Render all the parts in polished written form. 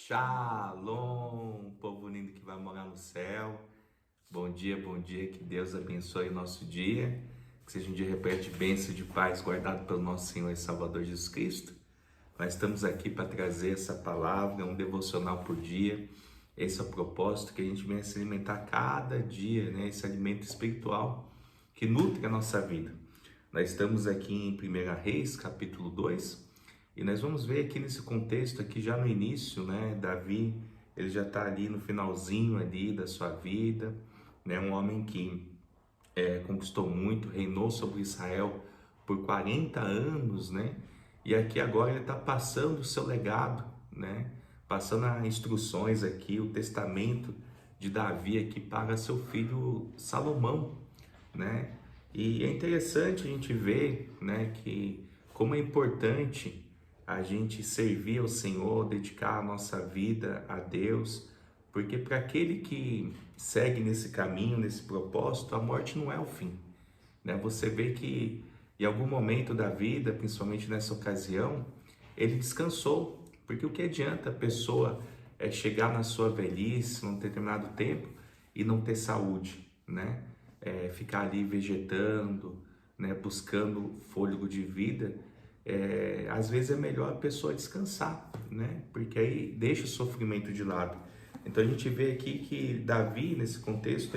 Shalom, povo lindo que vai morar no céu. Bom dia, que Deus abençoe o nosso dia, que seja um dia repleto de bênção e de paz, guardado pelo nosso Senhor e Salvador Jesus Cristo. Nós estamos aqui para trazer essa palavra, um devocional por dia. Esse é o propósito, que a gente venha se alimentar cada dia, né? Esse alimento espiritual que nutre a nossa vida. Nós estamos aqui em 1 Reis, capítulo 2, e nós vamos ver aqui nesse contexto, aqui já no início, né? Davi, ele já está ali no finalzinho ali da sua vida, né? Um homem que conquistou muito, reinou sobre Israel por 40 anos, né? E aqui agora ele está passando o seu legado, né? Passando as instruções aqui, o testamento de Davi aqui para seu filho Salomão, né? E é interessante a gente ver, né, que como é importante a gente servir ao Senhor, dedicar a nossa vida a Deus, porque para aquele que segue nesse caminho, nesse propósito, a morte não é o fim, né? Você vê que em algum momento da vida, principalmente nessa ocasião, ele descansou, porque o que adianta a pessoa chegar na sua velhice, num determinado tempo, e não ter saúde, né? Ficar ali vegetando, né? Buscando fôlego de vida. Às vezes é melhor a pessoa descansar, né? Porque aí deixa o sofrimento de lado. Então a gente vê aqui que Davi, nesse contexto,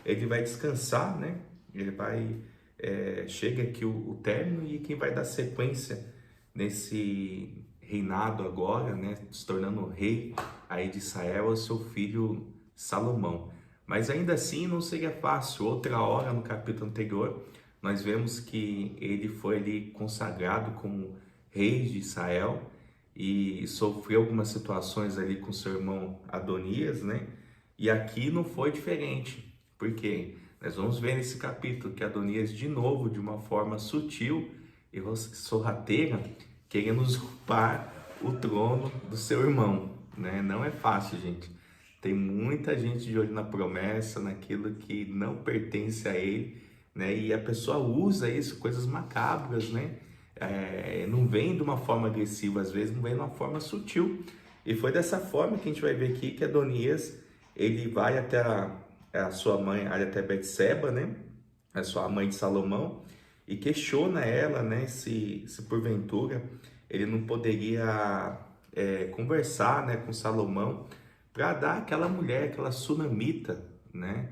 ele vai descansar, né? Ele vai, chega aqui o término, e quem vai dar sequência nesse reinado agora, né? Se tornando rei aí de Israel, é o seu filho Salomão. Mas ainda assim não seria fácil. Outra hora, no capítulo anterior, nós vemos que ele foi ali consagrado como rei de Israel e sofreu algumas situações ali com seu irmão Adonias, né? E aqui não foi diferente, porque nós vamos ver nesse capítulo que Adonias, de novo, de uma forma sutil e sorrateira, querendo usurpar o trono do seu irmão, né? Não é fácil, gente. Tem muita gente de olho na promessa, naquilo que não pertence a ele, né? E a pessoa usa isso, coisas macabras, né? Não vem de uma forma agressiva, às vezes não vem de uma forma sutil. E foi dessa forma que a gente vai ver aqui que Adonias, ele vai até a sua mãe, até Betseba, né? A sua mãe de Salomão, e questiona ela, né? Se porventura ele não poderia conversar, né, com Salomão, para dar aquela mulher, aquela sunamita, né,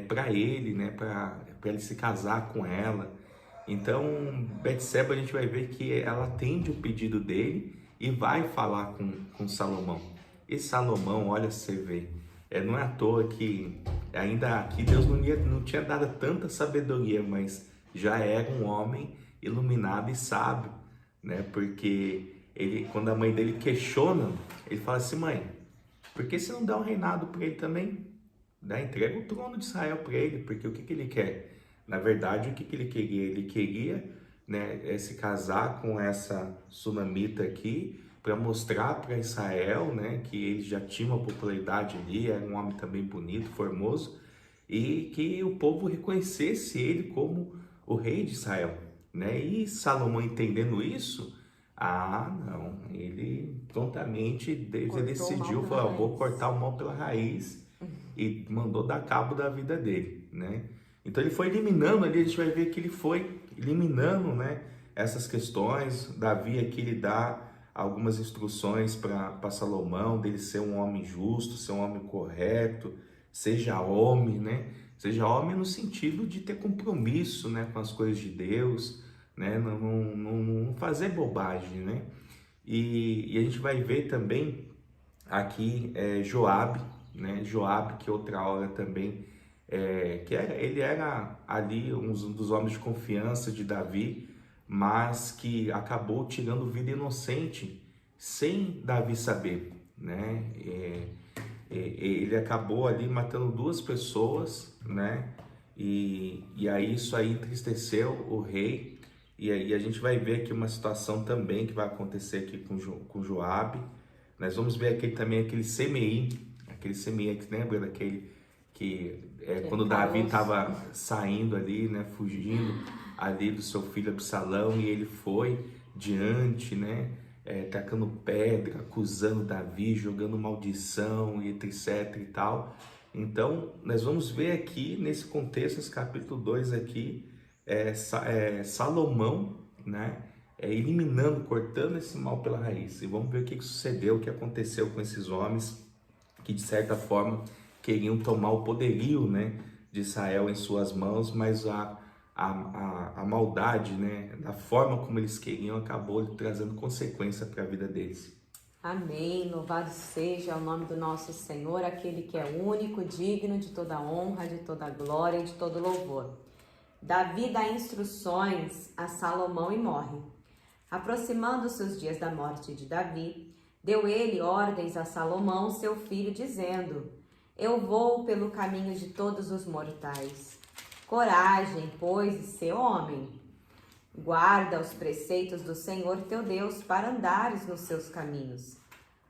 para ele, né, para ele se casar com ela. Então, Betseba, a gente vai ver que ela atende o pedido dele e vai falar com Salomão. E Salomão, olha, você vê, não é à toa que ainda aqui Deus não tinha dado tanta sabedoria, mas já era um homem iluminado e sábio, né? Porque quando a mãe dele questiona, ele fala assim: mãe, por que você não dá um reinado para ele também? Entrega o trono de Israel para ele, porque o que ele quer? Na verdade, o que ele queria? Ele queria, né, se casar com essa sunamita aqui, para mostrar para Israel, né, que ele já tinha uma popularidade ali, era um homem também bonito, formoso, e que o povo reconhecesse ele como o rei de Israel, né? E Salomão, entendendo isso, não, ele prontamente decidiu, falou: vou cortar o mal pela raiz, e mandou dar cabo da vida dele, né? Então ele foi eliminando ali, a gente vai ver que ele foi eliminando, né, essas questões. Davi aqui ele dá algumas instruções para Salomão, dele ser um homem justo, ser um homem correto, seja homem, né? Seja homem no sentido de ter compromisso, né, com as coisas de Deus, né? Não fazer bobagem, né? E a gente vai ver também aqui Joabe, né? Joabe, que outra hora também, ele era ali um dos homens de confiança de Davi, mas que acabou tirando vida inocente sem Davi saber, né? Ele acabou ali matando duas pessoas, né? E aí isso aí entristeceu o rei. E aí a gente vai ver aqui uma situação também que vai acontecer aqui com Joabe. Nós vamos ver aqui também aquele Semei, que lembra daquele que quando Davi estava saindo ali, né, fugindo ali do seu filho Absalão, e ele foi diante, né, tacando pedra, acusando Davi, jogando maldição e etc e tal. Então, nós vamos ver aqui nesse contexto, esse capítulo 2 aqui, Salomão, né, eliminando, cortando esse mal pela raiz. E vamos ver o que sucedeu, o que aconteceu com esses homens que, de certa forma, queriam tomar o poderio, né, de Israel em suas mãos, mas a maldade, né, da forma como eles queriam, acabou trazendo consequência para a vida deles. Amém, louvado seja o nome do nosso Senhor, aquele que é único, digno de toda honra, de toda glória e de todo louvor. Davi dá instruções a Salomão e morre. Aproximando-se os dias da morte de Davi, deu ele ordens a Salomão, seu filho, dizendo: Eu vou pelo caminho de todos os mortais. Coragem, pois, e sê homem. Guarda os preceitos do Senhor teu Deus para andares nos seus caminhos,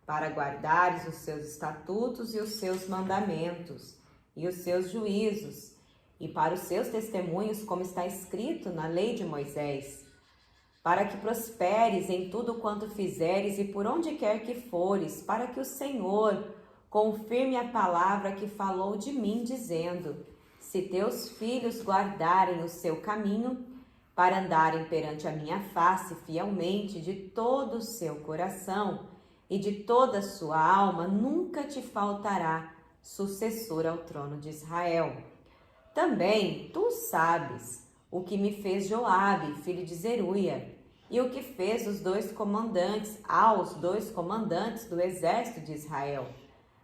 para guardares os seus estatutos e os seus mandamentos e os seus juízos, e para os seus testemunhos, como está escrito na lei de Moisés, para que prosperes em tudo quanto fizeres e por onde quer que fores, para que o Senhor confirme a palavra que falou de mim, dizendo: Se teus filhos guardarem o seu caminho, para andarem perante a minha face fielmente de todo o seu coração e de toda a sua alma, nunca te faltará sucessor ao trono de Israel. Também tu sabes o que me fez Joabe, filho de Zeruia, e o que fez aos dois comandantes do exército de Israel,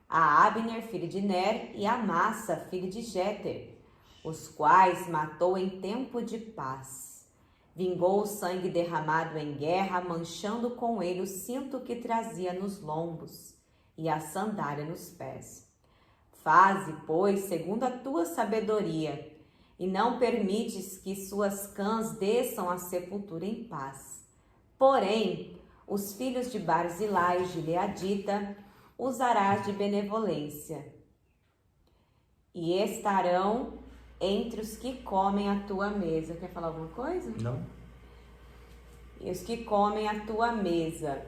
a Abner, filho de Ner, e a Amassa, filho de Jeter, os quais matou em tempo de paz. Vingou o sangue derramado em guerra, manchando com ele o cinto que trazia nos lombos e a sandália nos pés. Faze, pois, segundo a tua sabedoria, e não permites que suas cãs desçam à sepultura em paz. Porém, os filhos de Barzilai, gileadita, usarás de benevolência, e estarão entre os que comem a tua mesa. Quer falar alguma coisa? Não. E os que comem a tua mesa,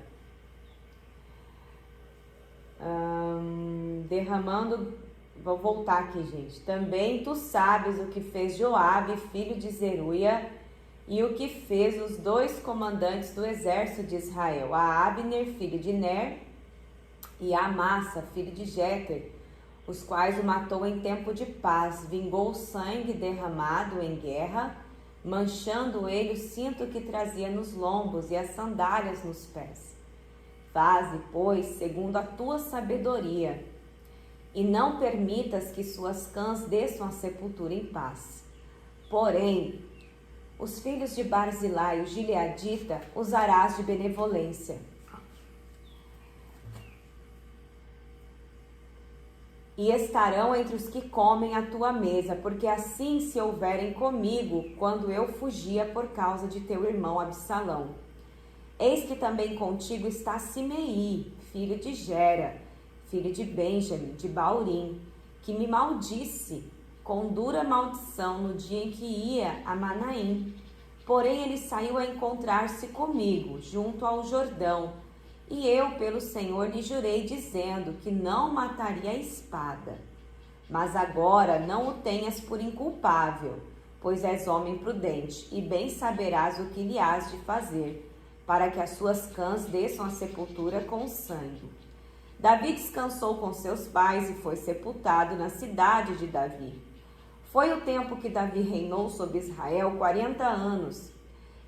derramando. Vou voltar aqui, gente. Também tu sabes o que fez Joabe, filho de Zeruia, e o que fez os dois comandantes do exército de Israel, a Abner, filho de Ner, e a Amassa, filho de Jeter, os quais o matou em tempo de paz, vingou o sangue derramado em guerra, manchando ele o cinto que trazia nos lombos e as sandálias nos pés. Faze, pois, segundo a tua sabedoria, e não permitas que suas cãs desçam à sepultura em paz. Porém, os filhos de Barzilai, o gileadita, usarás de benevolência. E estarão entre os que comem a tua mesa, porque assim se houverem comigo, quando eu fugia por causa de teu irmão Absalão. Eis que também contigo está Simei, filho de Gera, filho de Benjamim, de Baurim, que me maldisse com dura maldição no dia em que ia a Manaim. Porém ele saiu a encontrar-se comigo, junto ao Jordão, e eu, pelo Senhor, lhe jurei, dizendo que não mataria a espada. Mas agora não o tenhas por inculpável, pois és homem prudente, e bem saberás o que lhe has de fazer, para que as suas cãs desçam à sepultura com sangue. Davi descansou com seus pais e foi sepultado na cidade de Davi. Foi o tempo que Davi reinou sobre Israel 40 anos,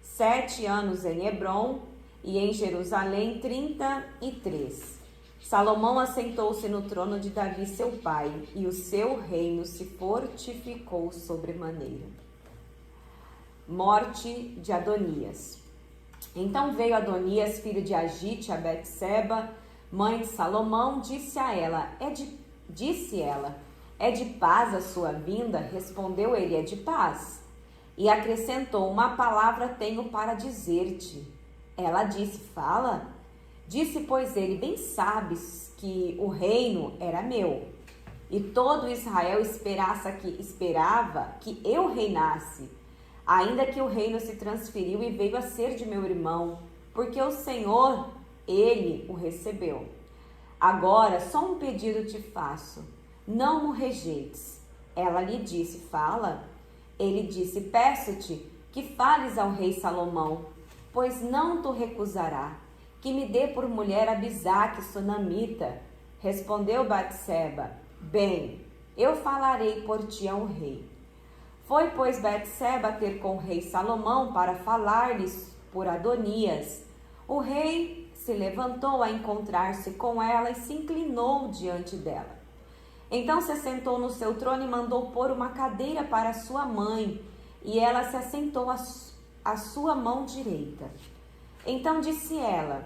7 anos em Hebrom, e em Jerusalém 33. Salomão assentou-se no trono de Davi seu pai, e o seu reino se fortificou sobremaneira. Morte de Adonias. Então veio Adonias, filho de Agite, a Betseba, mãe de Salomão, disse ela, é de paz a sua vinda? Respondeu ele, é de paz. E acrescentou, uma palavra tenho para dizer-te. Ela disse, fala. Disse, pois ele, bem sabes que o reino era meu, e todo Israel esperava que eu reinasse, ainda que o reino se transferiu e veio a ser de meu irmão, porque o Senhor ele o recebeu. Agora, só um pedido te faço, não me rejeites. Ela lhe disse, fala. Ele disse, peço-te que fales ao rei Salomão, pois não tu recusará, que me dê por mulher Abisaque, sunamita. Respondeu Batseba, bem, eu falarei por ti ao rei. Foi, pois, Batseba ter com o rei Salomão para falar-lhes por Adonias. O rei se levantou a encontrar-se com ela e se inclinou diante dela. Então se assentou no seu trono e mandou pôr uma cadeira para sua mãe, e ela se assentou à sua mão direita. Então disse ela,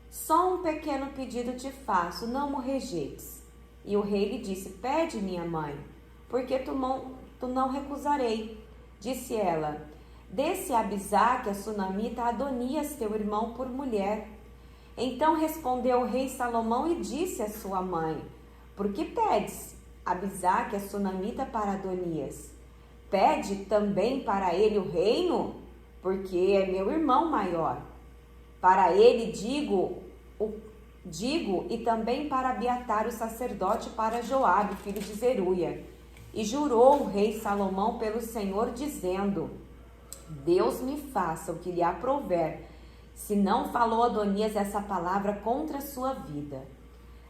só um pequeno pedido te faço, não me rejeites. E o rei lhe disse, pede, minha mãe, porque tu não recusarei. Disse ela, dê-se a Abisaque, a sunamita, a Adonias, teu irmão, por mulher. Então respondeu o rei Salomão e disse à sua mãe, por que pedes Abisaque, a sunamita, para Adonias? Pede também para ele o reino, porque é meu irmão maior. Para ele digo e também para Abiatar o sacerdote, para Joabe, filho de Zeruia. E jurou o rei Salomão pelo Senhor, dizendo, Deus me faça o que lhe aprouver, se não falou Adonias essa palavra contra a sua vida.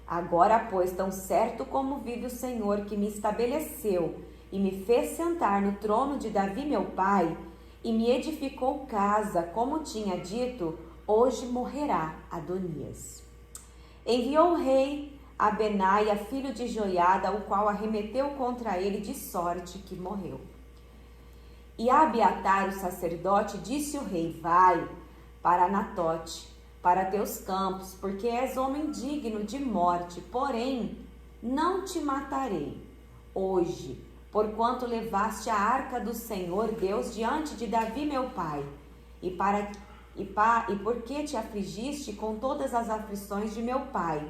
Agora, pois, tão certo como vive o Senhor, que me estabeleceu e me fez sentar no trono de Davi meu pai, e me edificou casa, como tinha dito, hoje morrerá Adonias. Enviou o rei a Benaia, filho de Joiada, o qual arremeteu contra ele de sorte que morreu. E a Abiatar, o sacerdote, disse o rei, vai para Anatote, para teus campos, porque és homem digno de morte, porém não te matarei hoje, porquanto levaste a arca do Senhor Deus diante de Davi meu pai, e porque te afligiste com todas as aflições de meu pai.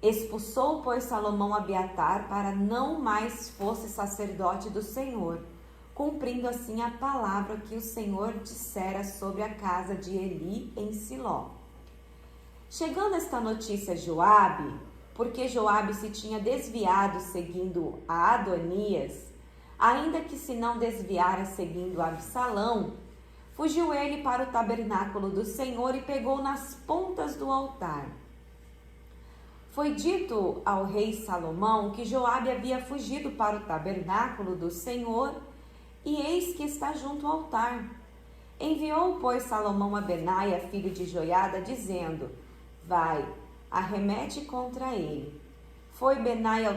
Expulsou, pois, Salomão Abiatar, para não mais fosse sacerdote do Senhor, cumprindo assim a palavra que o Senhor dissera sobre a casa de Eli em Siló. Chegando esta notícia a Joabe, porque Joabe se tinha desviado seguindo a Adonias, ainda que se não desviara seguindo a Absalão, fugiu ele para o tabernáculo do Senhor e pegou nas pontas do altar. Foi dito ao rei Salomão que Joabe havia fugido para o tabernáculo do Senhor, e eis que está junto ao altar. Enviou, pois, Salomão a Benaia, filho de Joiada, dizendo, vai, arremete contra ele. Foi Benaia ao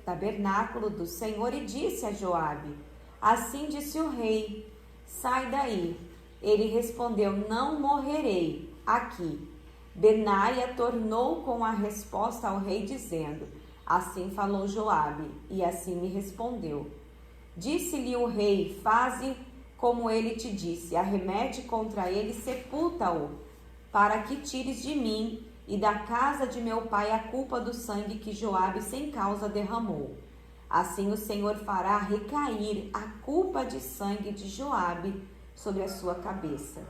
tabernáculo do Senhor e disse a Joabe, assim disse o rei, sai daí. Ele respondeu, não morrerei aqui. Benaia tornou com a resposta ao rei, dizendo, assim falou Joabe, e assim me respondeu. Disse-lhe o rei, faze como ele te disse, arremete contra ele, sepulta-o, para que tires de mim e da casa de meu pai a culpa do sangue que Joabe sem causa derramou. Assim o Senhor fará recair a culpa de sangue de Joabe sobre a sua cabeça,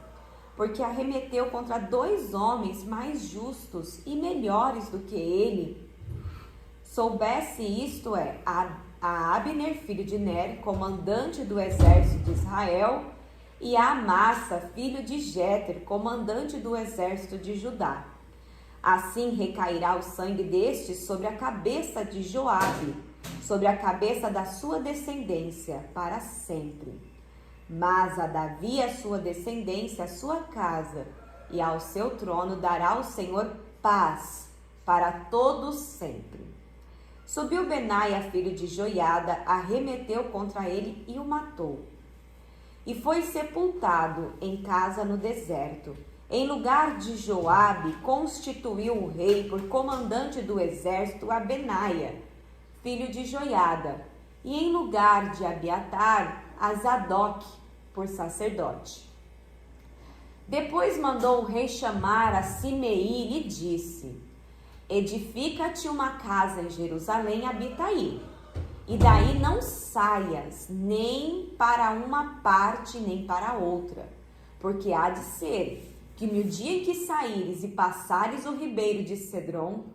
porque arremeteu contra 2 homens mais justos e melhores do que ele. Soubesse isto a Abner, filho de Ner, comandante do exército de Israel, e a Amassa, filho de Jéter, comandante do exército de Judá. Assim recairá o sangue destes sobre a cabeça de Joabe, sobre a cabeça da sua descendência, para sempre. Mas a Davi, a sua descendência, a sua casa, e ao seu trono dará o Senhor paz para todos sempre. Subiu Benaia, filho de Joiada, arremeteu contra ele e o matou. E foi sepultado em casa no deserto. Em lugar de Joabe, constituiu o rei por comandante do exército a Benaia, filho de Joiada, e em lugar de Abiatar, a Zadok, por sacerdote. Depois mandou o rei chamar a Simei e lhe disse, edifica-te uma casa em Jerusalém, habita aí, e daí não saias nem para uma parte nem para outra, porque há de ser que no dia em que saíres e passares o ribeiro de Cedron,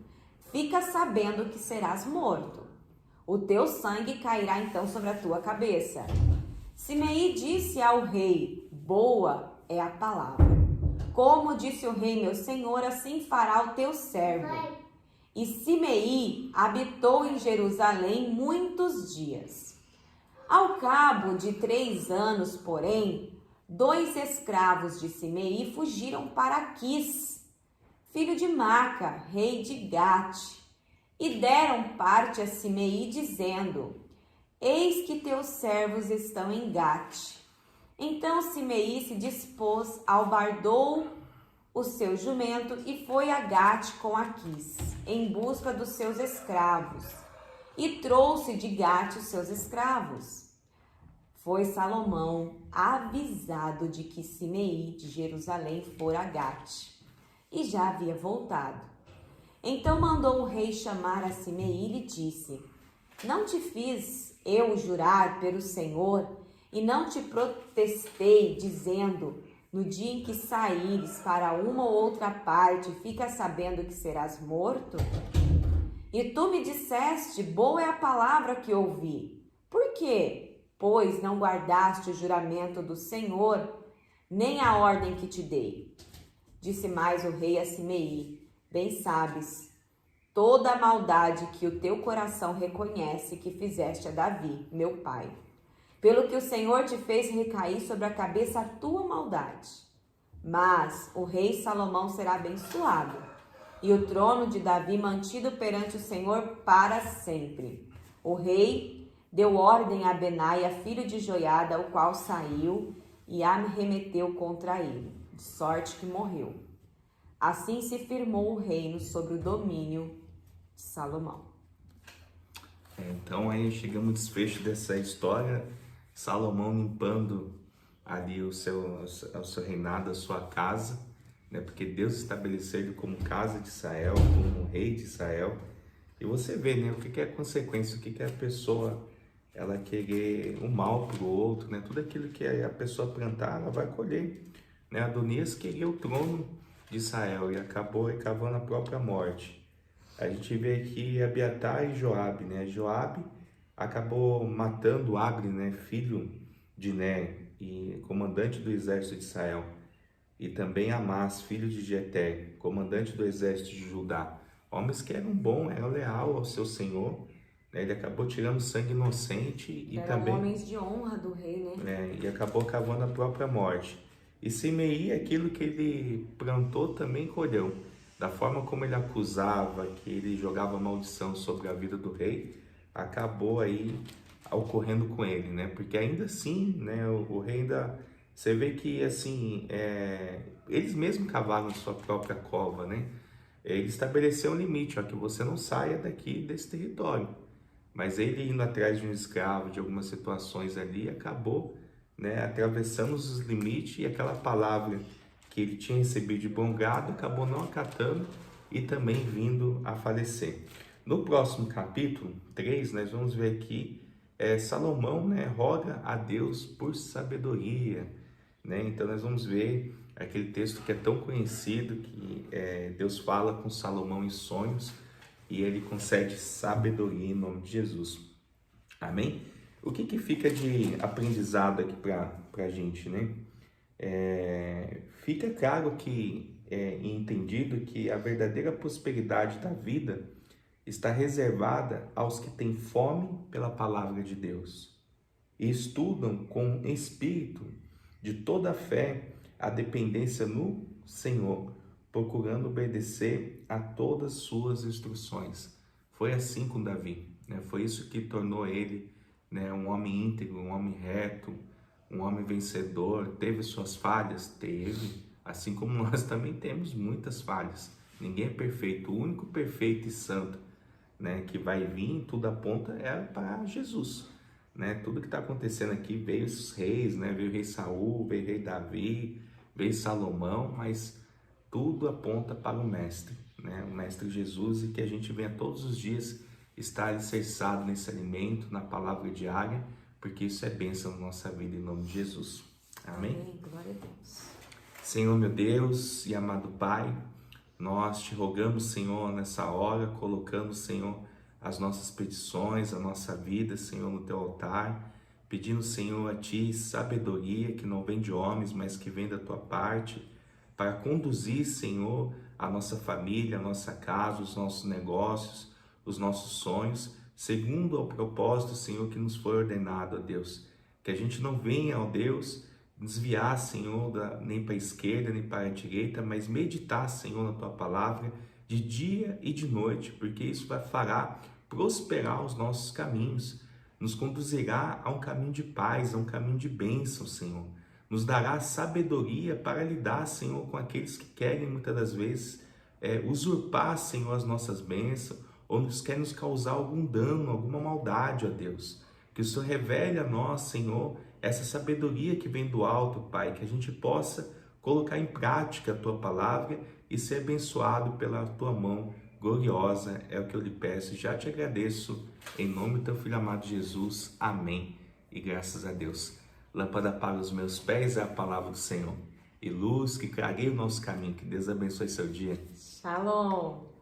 fica sabendo que serás morto. O teu sangue cairá então sobre a tua cabeça. Simei disse ao rei: boa é a palavra. Como disse o rei meu senhor, assim fará o teu servo. E Simei habitou em Jerusalém muitos dias. Ao cabo de 3 anos, porém, 2 escravos de Simei fugiram para Aquis, filho de Maca, rei de Gate, e deram parte a Simei, dizendo: eis que teus servos estão em Gate. Então Simei se dispôs, albardou o seu jumento e foi a Gate com Aquis, em busca dos seus escravos, e trouxe de Gate os seus escravos. Foi Salomão avisado de que Simei de Jerusalém fora a Gate, e já havia voltado. Então mandou o rei chamar a Simei e lhe disse: não te fiz eu jurar pelo Senhor, e não te protestei, dizendo: no dia em que saíres para uma ou outra parte, fica sabendo que serás morto? E tu me disseste: boa é a palavra que ouvi. Por quê? Pois não guardaste o juramento do Senhor, nem a ordem que te dei. Disse mais o rei a Simei: bem sabes toda a maldade que o teu coração reconhece que fizeste a Davi, meu pai, pelo que o Senhor te fez recair sobre a cabeça a tua maldade. Mas o rei Salomão será abençoado, e o trono de Davi mantido perante o Senhor para sempre. O rei deu ordem a Benaia, filho de Joiada, o qual saiu e arremeteu contra ele, de sorte que morreu. Assim se firmou o reino sobre o domínio de Salomão. Então aí chegamos ao desfecho dessa história, Salomão limpando ali o seu reinado, a sua casa, né? Porque Deus estabeleceu ele como casa de Israel, como rei de Israel. E você vê, né, o que é a consequência, o que é a pessoa ela querer o mal para o outro, né? Tudo aquilo que a pessoa plantar, ela vai colher, né? Adonias queria o trono de Israel e acabou cavando a própria morte. A gente vê aqui Abiatar e Joabe, né? Joabe acabou matando Agri, né? Filho de Ner e comandante do exército de Israel. E também Amás, filho de Jeter, comandante do exército de Judá. Homens que eram bons, eram leal ao seu senhor. Ele acabou tirando sangue inocente e eram também homens de honra do rei, né? E acabou cavando a própria morte. E Simei, aquilo que ele plantou também colheu. Da forma como ele acusava, que ele jogava maldição sobre a vida do rei, acabou aí ocorrendo com ele, né? Porque ainda assim, né, o rei ainda, você vê que assim, eles mesmos cavaram a sua própria cova, né? Ele estabeleceu um limite, ó, que você não saia daqui desse território. Mas ele indo atrás de um escravo, de algumas situações ali, acabou, né, atravessando os limites, e aquela palavra que ele tinha recebido de bom grado acabou não acatando e também vindo a falecer. No próximo capítulo 3, nós vamos ver aqui Salomão, né, roga a Deus por sabedoria, né? Então nós vamos ver aquele texto que é tão conhecido, que Deus fala com Salomão em sonhos, e ele concede sabedoria em nome de Jesus. Amém? O que fica de aprendizado aqui para a gente, né? Fica claro que entendido que a verdadeira prosperidade da vida está reservada aos que têm fome pela palavra de Deus e estudam com espírito de toda a fé a dependência no Senhor, procurando obedecer a todas suas instruções. Foi assim com Davi, né? Foi isso que tornou ele, né, um homem íntegro, um homem reto, um homem vencedor. Teve suas falhas? Teve, assim como nós também temos muitas falhas. Ninguém é perfeito. O único perfeito e santo, né, que vai vir, tudo aponta, para Jesus, né? Tudo que está acontecendo aqui, veio os reis, né? Veio o rei Saul, veio o rei Davi, veio Salomão, mas tudo aponta para o Mestre, né? O Mestre Jesus, e que a gente venha todos os dias estar alicerçado nesse alimento, na palavra diária, porque isso é bênção na nossa vida, em nome de Jesus. Amém? Amém. Glória a Deus. Senhor meu Deus e amado Pai, nós te rogamos, Senhor, nessa hora, colocando, Senhor, as nossas petições, a nossa vida, Senhor, no teu altar, pedindo, Senhor, a ti sabedoria que não vem de homens, mas que vem da tua parte, para conduzir, Senhor, a nossa família, a nossa casa, os nossos negócios, os nossos sonhos, segundo ao propósito, Senhor, que nos foi ordenado, ó Deus. Que a gente não venha, ó Deus, desviar, Senhor, nem para a esquerda, nem para a direita, mas meditar, Senhor, na tua palavra de dia e de noite, porque isso fará prosperar os nossos caminhos, nos conduzirá a um caminho de paz, a um caminho de bênção, Senhor. Nos dará sabedoria para lidar, Senhor, com aqueles que querem muitas das vezes usurpar, Senhor, as nossas bênçãos, ou querem nos causar algum dano, alguma maldade, ó Deus. Que o Senhor revele a nós, Senhor, essa sabedoria que vem do alto, Pai, que a gente possa colocar em prática a tua palavra e ser abençoado pela tua mão gloriosa. É o que eu lhe peço e já te agradeço. Em nome do teu Filho amado Jesus. Amém. E graças a Deus. Lâmpada para os meus pés é a palavra do Senhor. E luz que clareia o nosso caminho. Que Deus abençoe seu dia. Shalom.